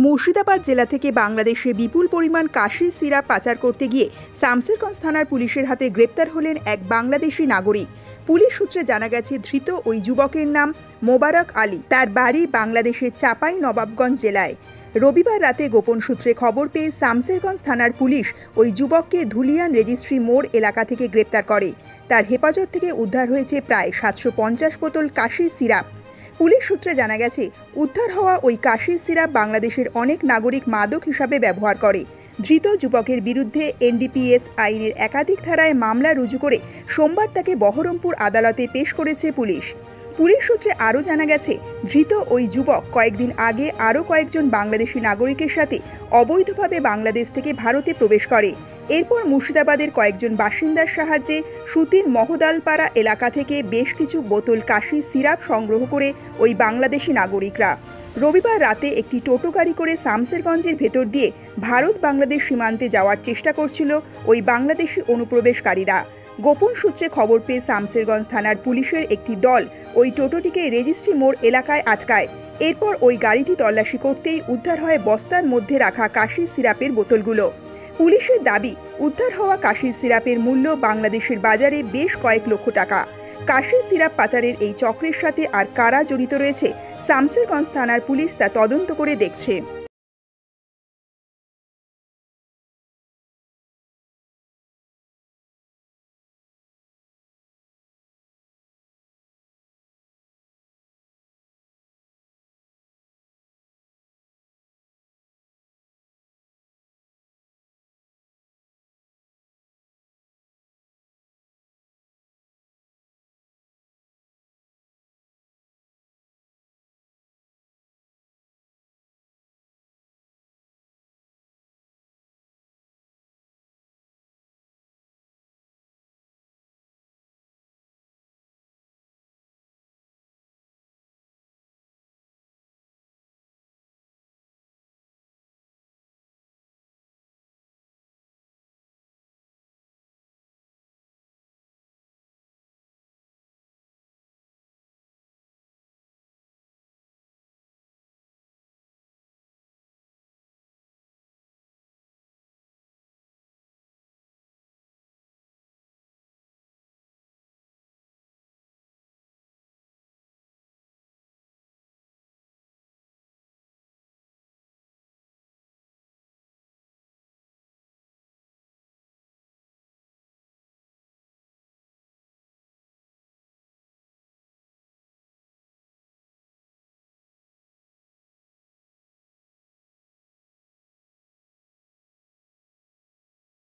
মুর্শিদাবাদ জেলা থেকে বাংলাদেশে বিপুল পরিমাণ কাশির সিরাপ পাচার করতে গিয়ে শামসেরগঞ্জ থানার পুলিশের হাতে গ্রেপ্তার হলেন এক বাংলাদেশি নাগরিক। পুলিশ সূত্রে জানা গেছে, ধৃত ওই যুবকের নাম মোবারক আলী। তার বাড়ি বাংলাদেশের চাপাই নবাবগঞ্জ জেলায়। রবিবার রাতে গোপন সূত্রে খবর পেয়ে শামসেরগঞ্জ থানার পুলিশ ওই যুবককে ধুলিয়ান রেজিস্ট্রি মোড় এলাকা থেকে গ্রেপ্তার করে। তার হেফাজত থেকে উদ্ধার হয়েছে প্রায় 750 বোতল কাশির সিরাপ। পুলিশ সূত্রে জানা গেছে, উদ্ধার হওয়া ওই কাশির সিরাপ বাংলাদেশের অনেক নাগরিক মাদক হিসাবে ব্যবহার করে। ধৃত যুবকের বিরুদ্ধে এনডিপিএস আইনের একাধিক ধারায় মামলা রুজু করে সোমবার তাকে বহরমপুর আদালতে পেশ করেছে পুলিশ। পুলিশ সূত্রে আরও জানা গেছে, ধৃত ওই যুবক কয়েকদিন আগে আরও কয়েকজন বাংলাদেশি নাগরিকের সাথে অবৈধভাবে বাংলাদেশ থেকে ভারতে প্রবেশ করে। এরপর মুর্শিদাবাদের কয়েকজন বাসিন্দার সাহায্যে সুতিন মহদালপাড়া এলাকা থেকে বেশ কিছু বোতল কাশির সিরাপ সংগ্রহ করে ওই বাংলাদেশি নাগরিকরা রবিবার রাতে একটি টোটো গাড়ি করে শামসেরগঞ্জের ভেতর দিয়ে ভারত বাংলাদেশ সীমান্তে যাওয়ার চেষ্টা করছিল ওই বাংলাদেশি অনুপ্রবেশকারীরা। গোপন সূত্রে খবর পেয়ে শামসেরগঞ্জ থানার পুলিশের একটি দল ওই টোটোটিকে রেজিস্ট্রি মোড় এলাকায় আটকায়। এরপর ওই গাড়িটি তল্লাশি করতেই উদ্ধার হয় বস্তার মধ্যে রাখা কাশির সিরাপের বোতলগুলো। পুলিশের দাবি, উদ্ধার হওয়া কাশির সিরাপের মূল্য বাংলাদেশের বাজারে বেশ কয়েক লক্ষ টাকা। কাশির সিরাপ পাচারের এই চক্রের সাথে আর কারা জড়িত রয়েছে, শামসেরগঞ্জ থানার পুলিশ তা তদন্ত করে দেখছে।